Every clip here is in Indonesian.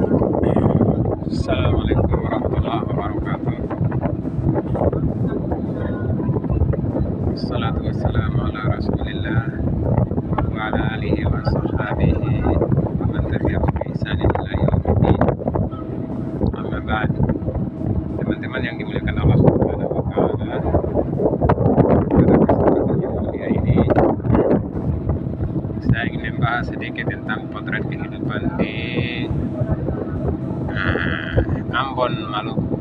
Assalamualaikum warahmatullahi wabarakatuh. Assalatu wassalamu ala rasulillah wa ala alihi wa sahbihi wa man tabi'ahum bi ihsanin ila yaumiddin. Amma ba'd. Teman-teman yang dimuliakan Allah Subhanahu wa taala, pada kesempatan yang mulia ini saya ingin membahas sedikit tentang potret kehidupan di Ambon, Maluku,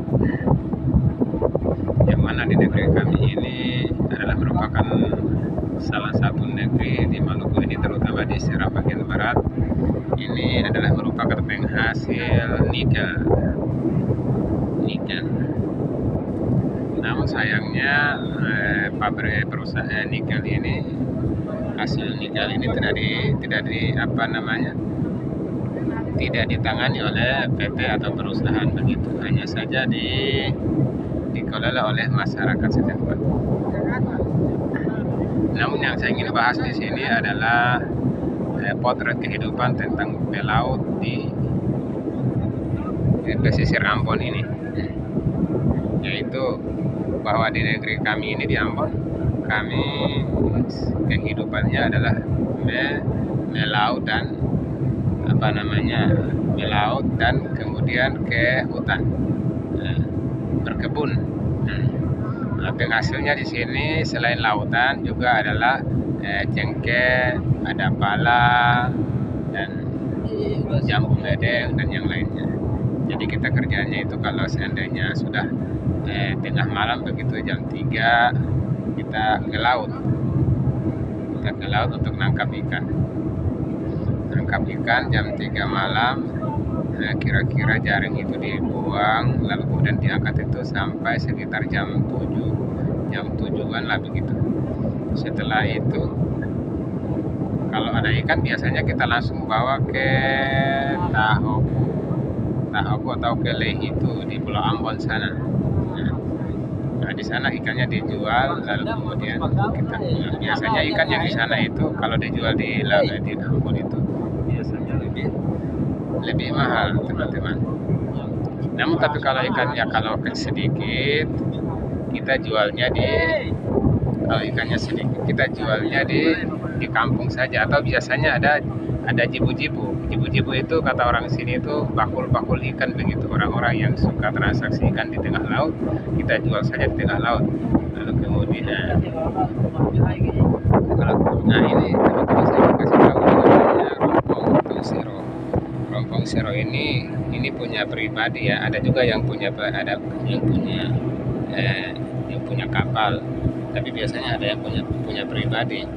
yang mana di negeri kami ini adalah merupakan salah satu negeri di Maluku ini, terutama di Seram bagian barat. Ini adalah merupakan penghasil nikel. Namun sayangnya perusahaan nikel ini, hasil nikel ini tidak ditangani oleh PT atau perusahaan begitu, hanya saja dikelola oleh masyarakat setempat. Namun yang saya ingin bahas di sini adalah potret kehidupan tentang pelaut di pesisir Ambon ini, yaitu bahwa di negeri kami ini di Ambon, kami kehidupannya adalah melaut dan kemudian ke hutan, berkebun. Penghasilnya di sini selain lautan juga adalah cengkeh, ada pala, dan jambu ledeng dan yang lainnya. Jadi kita kerjanya itu kalau seandainya sudah tengah malam begitu jam 3 kita ke laut untuk nangkap ikan jam 3 malam. Kira-kira jaring itu dibuang lalu kemudian diangkat itu sampai sekitar jam 7-an lah begitu. Setelah itu kalau ada ikan biasanya kita langsung bawa ke Tahoku atau ke Lehitu di Pulau Ambon sana. Nah, di sana ikannya dijual lalu kemudian kita pulang. Biasanya ikan yang di sana itu kalau dijual di Ambon itu biasanya lebih mahal, teman-teman. Namun tapi kalau ikannya sedikit, kita jualnya di kampung saja, atau biasanya ada jibu-jibu. Jibu-jibu itu kata orang sini itu bakul-bakul ikan begitu. Orang-orang yang suka transaksi ikan di tengah laut, kita jual saja di tengah laut. Lalu kemudian ini teman-teman saya kasih tahu namanya rompong sero ini punya pribadi ya. Ada juga yang punya kapal, tapi biasanya ada yang punya pribadi.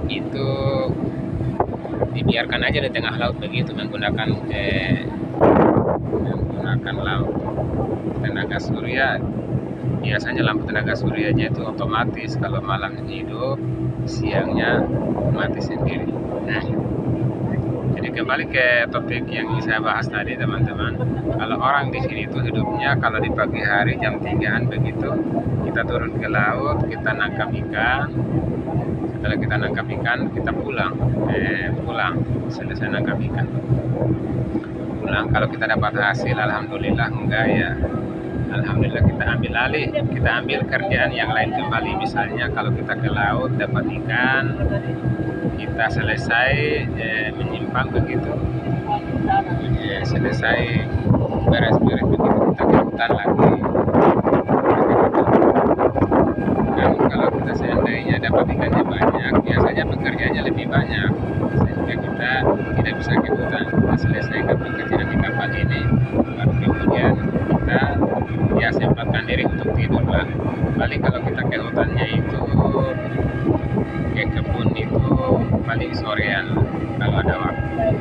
Itu dibiarkan aja di tengah laut begitu, menggunakan laut tenaga surya. Biasanya lampu tenaga suryanya itu otomatis, kalau malam hidup, siangnya mati sendiri. Jadi kembali ke topik yang saya bahas tadi, teman-teman. Kalau orang di sini itu hidupnya kalau di pagi hari jam 3-an begitu, kita turun ke laut, kita nangkap ikan. Setelah kita nangkap ikan, kita pulang. Selesai nangkap ikan, pulang. Kalau kita dapat hasil, alhamdulillah. Enggak ya, alhamdulillah kita ambil alih, kita ambil kerjaan yang lain kembali. Misalnya kalau kita ke laut dapat ikan, kita selesai menyimpang begitu, selesai beres-beres begitu, kita ke hutan lagi. Namun kalau kita seandainya dapat ikannya banyak, biasanya pekerjaannya lebih banyak, sehingga kita tidak bisa ke hutan. Kita selesaikan pekerjaan di kapal ini, baru kemudian kita sempatkan diri untuk tidur lah. Paling kalau kita ke hutannya itu, ke kebun itu paling sorean kalau ada waktu.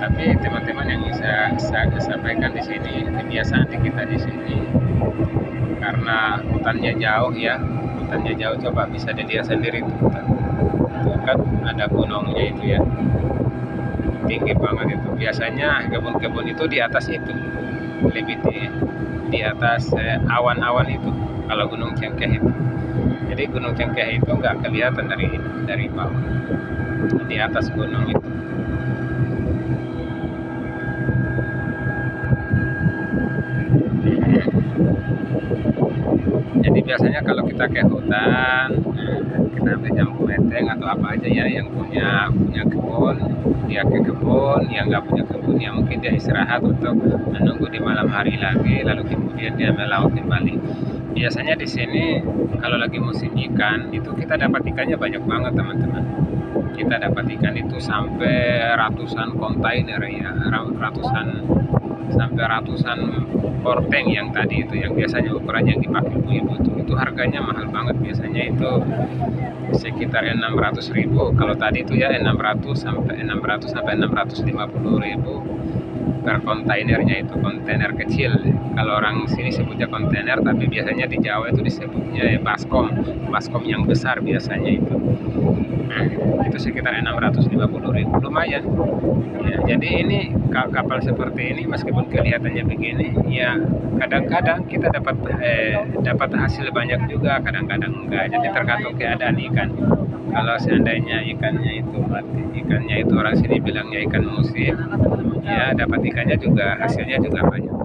Tapi teman-teman yang bisa saya sampaikan di sini, kebiasaan kita di sini, karena hutannya jauh, coba bisa dilihat sendiri itu hutan. Itu kan ada gunungnya itu ya, tinggi banget itu. Biasanya kebun-kebun itu di atas itu, lebih di atas awan-awan itu kalau Gunung Cengkeh itu. Jadi Gunung Cengkeh itu nggak kelihatan dari bawah, di atas gunung itu. biasanya kalau kita ke hutan, kita ambil jambu meteng atau apa aja ya yang punya kebun, dia ke kebun. Yang nggak punya kebun ya mungkin dia istirahat untuk menunggu di malam hari lagi, lalu kemudian dia melaut kembali. Biasanya di sini kalau lagi musim ikan itu kita dapat ikannya banyak banget teman-teman. Kita dapat ikan itu sampai ratusan kontainer ya, ratusan porteng yang tadi itu, yang biasanya ukuran yang dipakai ibu-ibu itu harganya mahal banget. Biasanya itu sekitar 600.000. Kalau tadi itu ya 600 sampai 650.000 per kontainernya. Itu kontainer kecil. Kalau orang sini sebutnya kontainer, tapi biasanya di Jawa itu disebutnya baskom yang besar biasanya itu. Itu sekitar 650.000, lumayan ya. Jadi ini kapal seperti ini meskipun kelihatannya begini ya, kadang-kadang kita dapat hasil banyak juga, kadang-kadang enggak. Jadi tergantung keadaan ikan. Kalau seandainya ikannya itu mati, ikannya itu orang sini bilangnya ikan musim ya, dapat ikannya juga, hasilnya juga banyak.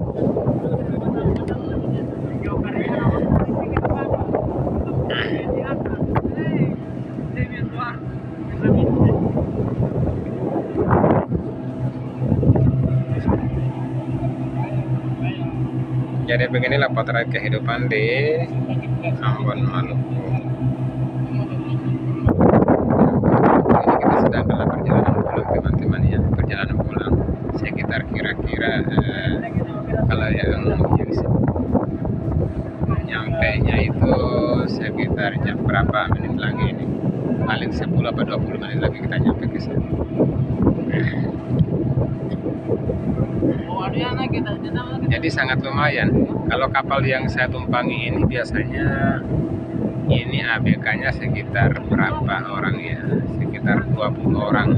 Jadi beginilah potret kehidupan di Ambon, Maluku. Ini kita sedang dalam perjalanan pulang teman-teman ya, perjalanan pulang sekitar kira-kira kalau yang nyampe nya itu sekitar jam berapa menit lagi ini, paling 10 atau 20 menit lagi kita nyampe ke sini. Jadi sangat lumayan. Kalau kapal yang saya tumpangi ini biasanya ini ABK-nya sekitar berapa orang ya? Sekitar 20 orang.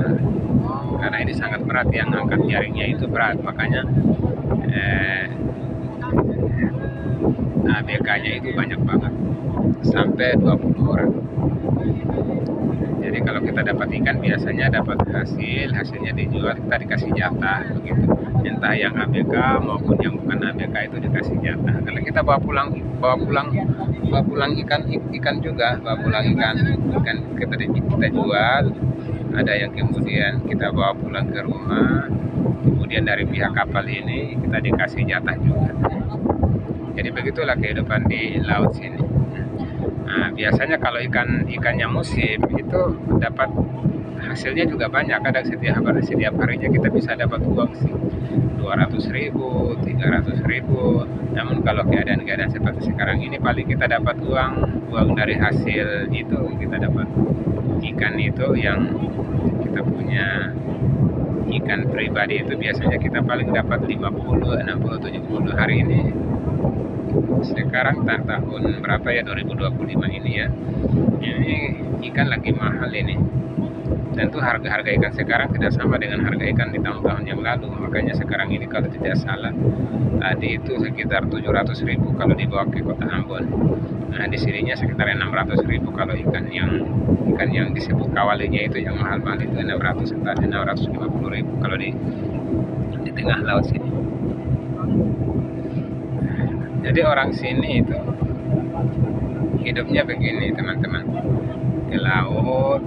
Karena ini sangat berat, yang angkat jaringnya itu berat, makanya ABK-nya itu banyak banget, sampai 20 orang. Jadi kalau kita dapat ikan biasanya dapat hasilnya dijual, kita dikasih jatah begitu. Entah yang ABK maupun yang bukan ABK itu dikasih jatah. Kalau kita bawa pulang ikan juga, bawa pulang ikan kita jual. Ada yang kemudian kita bawa pulang ke rumah. Kemudian dari pihak kapal ini kita dikasih jatah juga. Jadi begitulah kehidupan di laut sini. Nah, biasanya kalau ikannya musim itu dapat hasilnya juga banyak. Kadang setiap harinya kita bisa dapat uang sih 200.000, 300.000. Namun kalau keadaan seperti sekarang ini, paling kita dapat uang dari hasil itu. Kita dapat ikan itu yang kita punya ikan pribadi itu biasanya kita paling dapat 50, 60, 70 hari ini. Sekarang tahun berapa ya, 2025 ini ya, ini ikan lagi mahal ini. Tentu harga ikan sekarang tidak sama dengan harga ikan di tahun-tahun yang lalu. Makanya sekarang ini kalau tidak salah tadi itu sekitar 700.000 kalau dibawa ke kota Ambon. Nah di sininya sekitar 600.000 kalau ikan yang disebut kawalinya itu, yang mahal-mahal itu 650.000 kalau di tengah laut sini. Jadi orang sini itu hidupnya begini teman-teman, ke laut,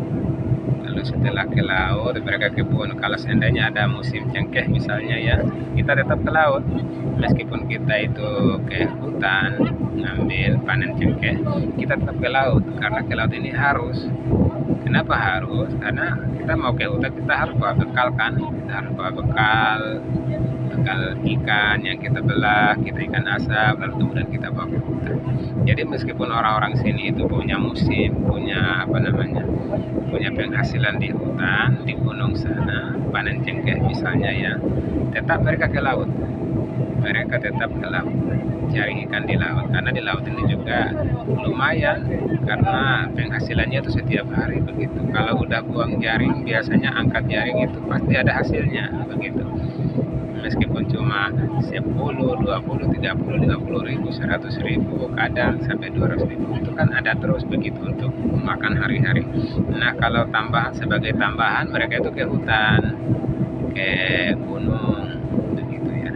lalu setelah ke laut mereka kebun. Kalau seandainya ada musim cengkeh misalnya ya, kita tetap ke laut. Meskipun kita itu ke hutan ngambil panen cengkeh, kita tetap ke laut. Karena ke laut ini harus. Kenapa harus? Karena kita mau ke hutan, kita harus bawa bekal kan, kita harus bawa bekal ikan yang kita belah, kita ikan asap, lalu kemudian kita bawa ke hutan. Jadi meskipun orang-orang sini itu punya musim, punya penghasilan di hutan, di gunung sana, panen cengkeh misalnya ya, tetap mereka ke laut. Mereka tetap ke laut, cari ikan di laut. Karena di laut ini juga lumayan, karena penghasilannya itu setiap hari begitu. Kalau udah buang jaring, biasanya angkat jaring itu pasti ada hasilnya begitu. Meskipun cuma 10, 20, 30, 50.000, 100.000, kadang sampai 200.000, itu kan ada terus begitu untuk makan hari-hari. Nah kalau sebagai tambahan mereka itu ke hutan, ke gunung begitu ya.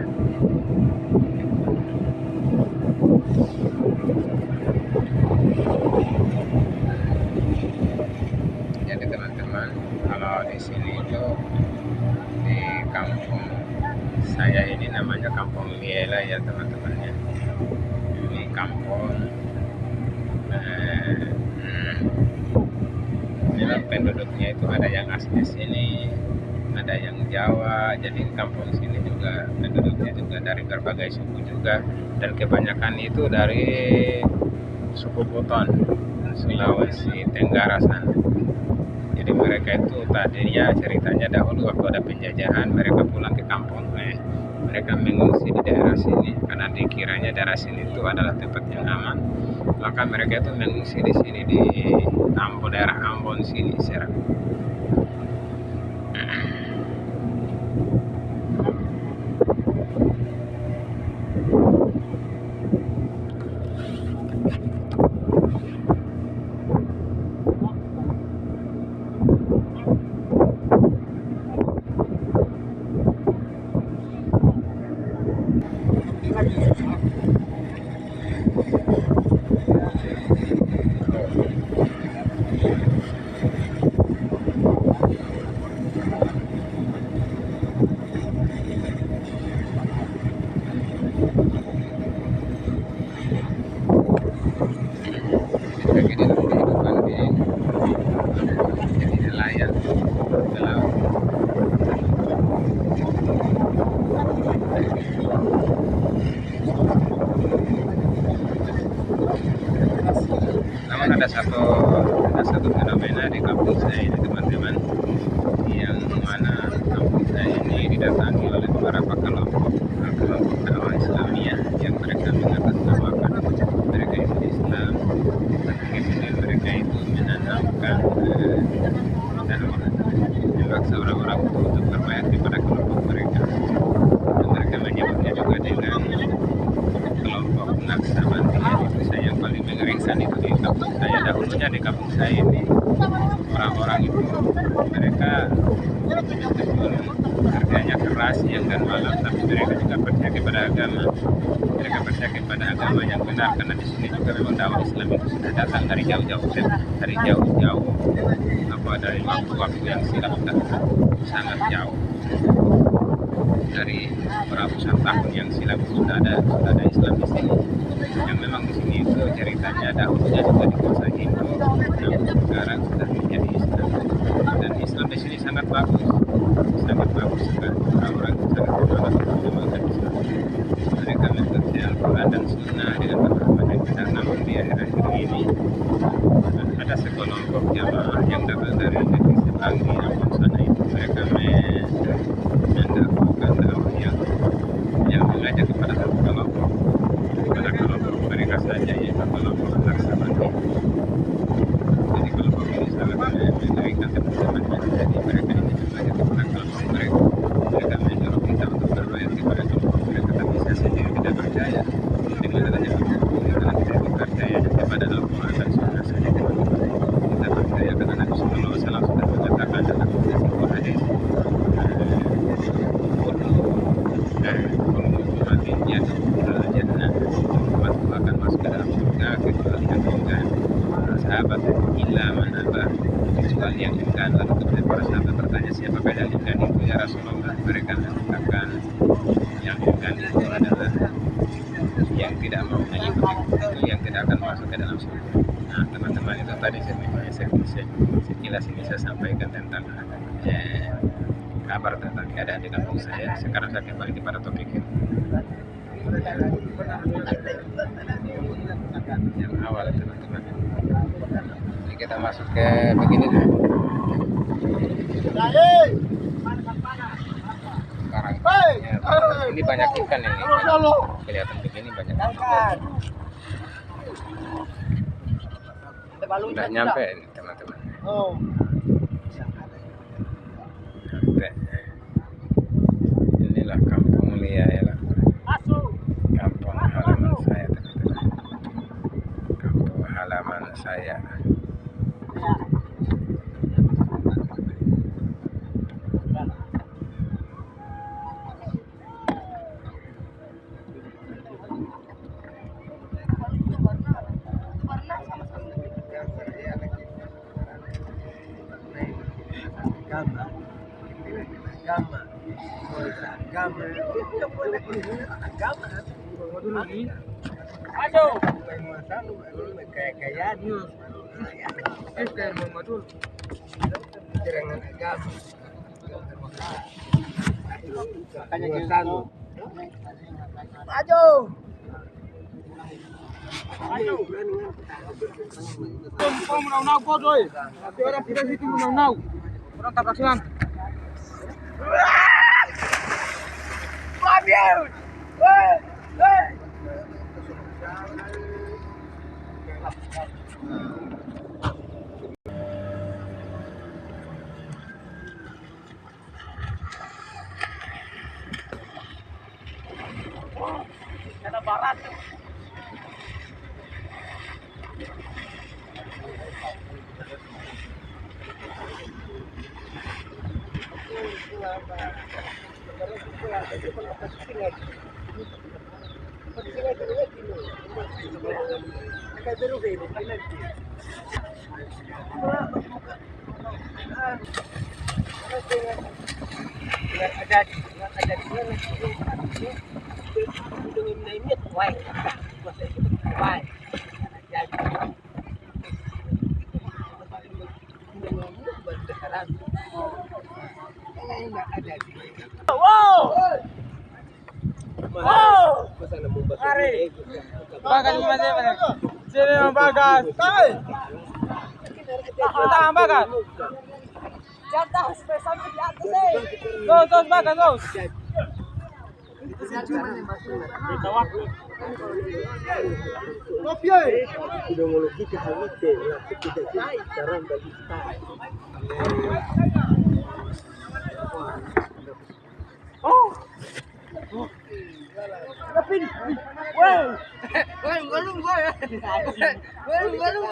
kampung saya ini namanya Kampung Liela ya teman-teman ya. Ini kampung memang penduduknya itu ada yang asli sini, ada yang Jawa. Jadi kampung sini juga penduduknya juga dari berbagai suku juga, dan kebanyakan itu dari suku Buton Sulawesi Tenggara sana. Jadi mereka itu tadinya ceritanya dahulu waktu ada penjajahan mereka pulang ke kampung, mereka mengungsi di daerah sini karena dikiranya daerah sini itu adalah tempat yang aman, maka mereka itu mengungsi di sini di Ambon, daerah Ambon sini Serang. Begini kehidupan di nelayan ke laut. Namun ada satu fenomena di kampung saya ini teman-teman, yang mana kampung saya ini didatangi oleh beberapa kelompok dakwah Islamiyah yang mereka mengatasnamakan mereka itu Islam, tapi kemudian mereka itu menanamkan dan memaksa orang-orang untuk berbayat kepada kelompok mereka. Dan mereka menyebutnya juga dengan kelompok Naksabandia. Itu saya yang paling mengerikan itu di kampung saya. Dahulunya di kampung saya ini orang-orang itu mereka betul-betul kerjanya keras siang dan malam, tapi mereka juga percaya kepada agama. Mereka percaya kepada agama yang benar, karena di sini juga memang dakwah Islam itu sudah datang dari jauh-jauh, dari waktu-waktu yang silam, sangat jauh, dari beratusan tahun yang silam sudah ada Islam di sini. Yang memang di sini itu ceritanya dahulunya juga dikuasai Hindu, namun sekarang sudah menjadi Islam. Dan Islam di sini sangat bagus sekali. Orang-orang sangat semangat untuk mengamalkan Islam. Mereka mengerti Al-Quran dan Sunnah dengan pemahaman yang benar. Namun di akhir-akhir ini ada sekelompok jamaah yang datang dari negeri Sepang di Ambon sana itu, mereka mendakwakan dakwah yang mengajak kepada satu kelompok mereka saja, yaitu kelompok Naksabandia. Jadi kelompok ini sangat mengerikan teman-teman. Jadi mereka ini mengajak kepada kelompok mereka menyuruh kita untuk berbayar kepada kelompok mereka, tapi saya sendiri tidak percaya dengan adanya kelompok ini, karena tidak percaya kepada Al-Quran dan Sunnah saja. Kita percaya karena Nabi Sallallahu Alaihi Wasallam sudah mengatakan dalam sebuah hadis, matinya jannah, umatku akan masuk ke dalam surga kecuali yang enggan. Sahabat illa man aba, kecuali yang enggan. Lalu kemudian para sahabat bertanya, siapakah yang enggan itu ya Rasulullah? Mereka mengatakan yang enggan itu adalah yang tidak mau mengikuti itu, yang tidak akan masuk ke dalam surga. Nah teman-teman, itu tadi sekilas ini saya sampaikan tentang kabar tentang keadaan di kampung saya. Sekarang saya kembali kepada topik yang awal teman-teman. Jadi kita masuk ke begini dulu. Sekarang ini banyak ikan ini. Kelihatan begini banyak ikan. Udah nyampe ini teman-teman. Sampai. Inilah Kampung Liela, kampung halaman saya teman-teman. Kampung halaman saya. agama. Agama. Ayo. Kaya-kayaan. Kayak mau dulu. Serangan agama. Makanya kita maju. Kau menang kau doi. Tapi orang tidak situ menang. Orang tabrak silang. Fabio! Woi! Woi! Ada barat. Wow! Wow! Mari. Bagas masih mana? Sini Bagas. Tahan Bagas. Jatah spesial di atas deh. Terus Bagas terus. Ideologi kehalite lah tidak cara bagi kita. Oh. Tapi, wow. Belum gua ya. Belum.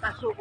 Masuk